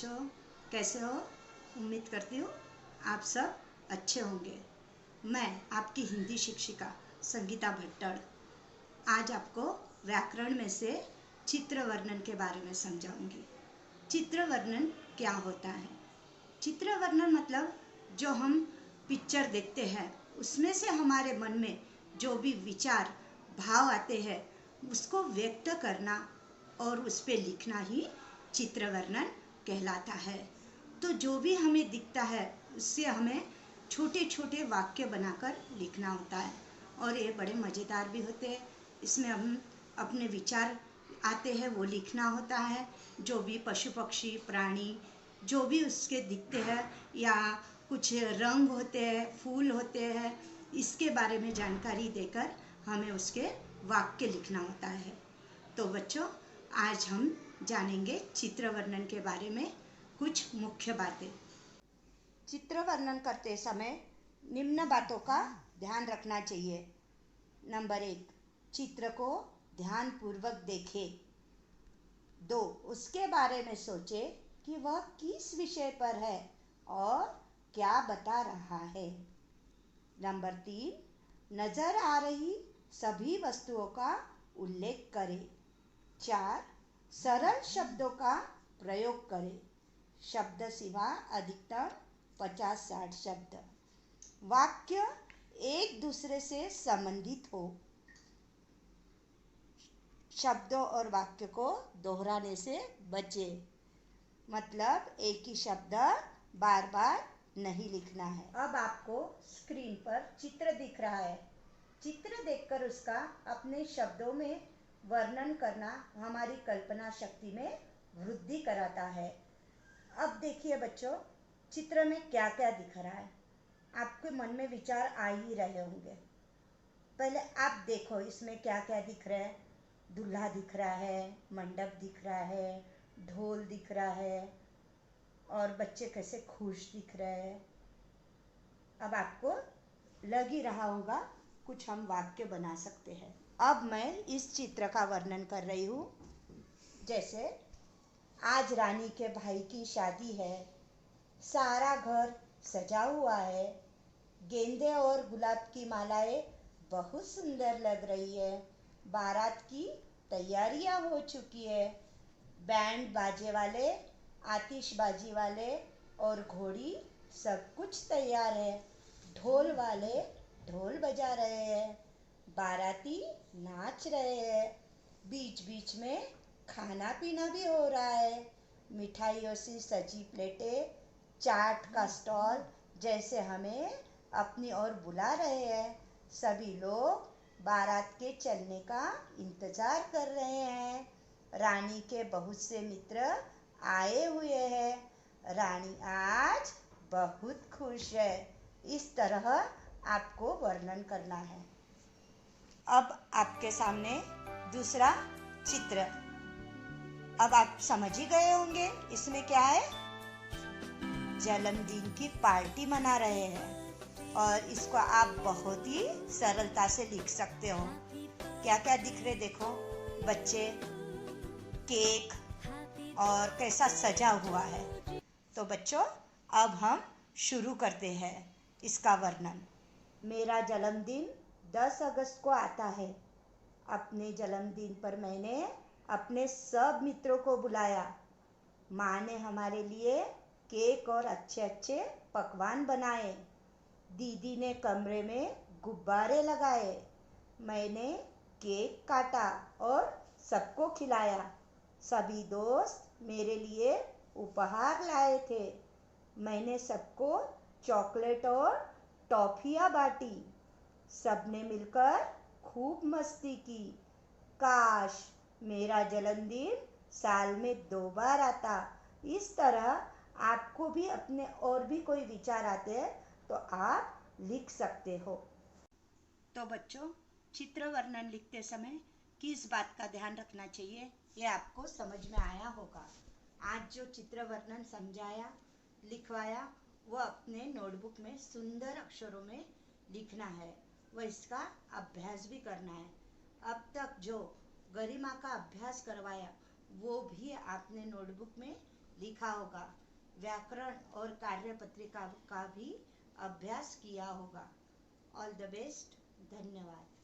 बच्चों, कैसे हो? उम्मीद करती हूँ आप सब अच्छे होंगे। मैं आपकी हिंदी शिक्षिका संगीता भट्टड़ आज आपको व्याकरण में से चित्र वर्णन के बारे में समझाऊंगी। चित्र वर्णन क्या होता है? चित्र वर्णन मतलब जो हम पिक्चर देखते हैं उसमें से हमारे मन में जो भी विचार भाव आते हैं उसको व्यक्त करना और उस पे लिखना ही चित्र वर्णन कहलाता है। तो जो भी हमें दिखता है उससे हमें छोटे छोटे वाक्य बनाकर लिखना होता है और ये बड़े मज़ेदार भी होते हैं। इसमें हम अपने विचार आते हैं वो लिखना होता है। जो भी पशु पक्षी प्राणी जो भी उसके दिखते हैं या कुछ रंग होते हैं फूल होते हैं इसके बारे में जानकारी देकर हमें उसके वाक्य लिखना होता है। तो बच्चों, आज हम जानेंगे चित्र वर्णन के बारे में कुछ मुख्य बातें। चित्र वर्णन करते समय निम्न बातों का ध्यान रखना चाहिए। नंबर 1, चित्र को ध्यानपूर्वक देखें। 2, उसके बारे में सोचे कि वह किस विषय पर है और क्या बता रहा है। नंबर 3, नजर आ रही सभी वस्तुओं का उल्लेख करें। 4, सरल शब्दों का प्रयोग करें। शब्द सीमा अधिकतम 50-60 शब्द। वाक्य एक दूसरे से संबंधित हो। शब्दों और वाक्य को दोहराने से बचे। मतलब एक ही शब्द बार बार नहीं लिखना है। अब आपको स्क्रीन पर चित्र दिख रहा है। चित्र देखकर उसका अपने शब्दों में वर्णन करना हमारी कल्पना शक्ति में वृद्धि कराता है। अब देखिए बच्चों, चित्र में क्या क्या दिख रहा है। आपके मन में विचार आ ही रहे होंगे। पहले आप देखो इसमें क्या क्या दिख रहा है। दूल्हा दिख रहा है, मंडप दिख रहा है, ढोल दिख रहा है और बच्चे कैसे खुश दिख रहे हैं। अब आपको लग ही रहा होगा कुछ हम वाक्य बना सकते हैं। अब मैं इस चित्र का वर्णन कर रही हूँ। जैसे आज रानी के भाई की शादी है, सारा घर सजा हुआ है, गेंदे और गुलाब की मालाएं बहुत सुंदर लग रही है, बारात की तैयारियां हो चुकी है, बैंड बाजे वाले, आतिशबाजी वाले और घोड़ी सब कुछ तैयार है, ढोल वाले ढोल बजा रहे हैं, बाराती नाच रहे हैं, बीच बीच में खाना पीना भी हो रहा है, मिठाइयों से सजी प्लेटें, चाट का स्टॉल जैसे हमें अपनी ओर बुला रहे हैं। सभी लोग बारात के चलने का इंतजार कर रहे हैं। रानी के बहुत से मित्र आए हुए हैं। रानी आज बहुत खुश है। इस तरह आपको वर्णन करना है। अब आपके सामने दूसरा चित्र। अब आप समझ ही गए होंगे इसमें क्या है। जन्मदिन की पार्टी मना रहे हैं और इसको आप बहुत ही सरलता से लिख सकते हो। क्या क्या दिख रहे देखो, बच्चे, केक और कैसा सजा हुआ है। तो बच्चों, अब हम शुरू करते हैं इसका वर्णन। मेरा जन्मदिन 10 अगस्त को आता है। अपने जन्मदिन पर मैंने अपने सब मित्रों को बुलाया। माँ ने हमारे लिए केक और अच्छे अच्छे पकवान बनाए। दीदी ने कमरे में गुब्बारे लगाए। मैंने केक काटा और सबको खिलाया। सभी दोस्त मेरे लिए उपहार लाए थे। मैंने सबको चॉकलेट और टॉफियाँ बांटी। सबने मिलकर खूब मस्ती की। काश मेरा जन्मदिन साल में 2 बार आता। इस तरह आपको भी अपने और भी कोई विचार आते हैं तो आप लिख सकते हो। तो बच्चों, चित्र वर्णन लिखते समय किस बात का ध्यान रखना चाहिए ये आपको समझ में आया होगा। आज जो चित्र वर्णन समझाया लिखवाया वो अपने नोटबुक में सुंदर अक्षरों में लिखना है। वह इसका अभ्यास भी करना है। अब तक जो गरिमा का अभ्यास करवाया वो भी आपने नोटबुक में लिखा होगा, व्याकरण और कार्यपत्रिका का भी अभ्यास किया होगा। All the best. धन्यवाद।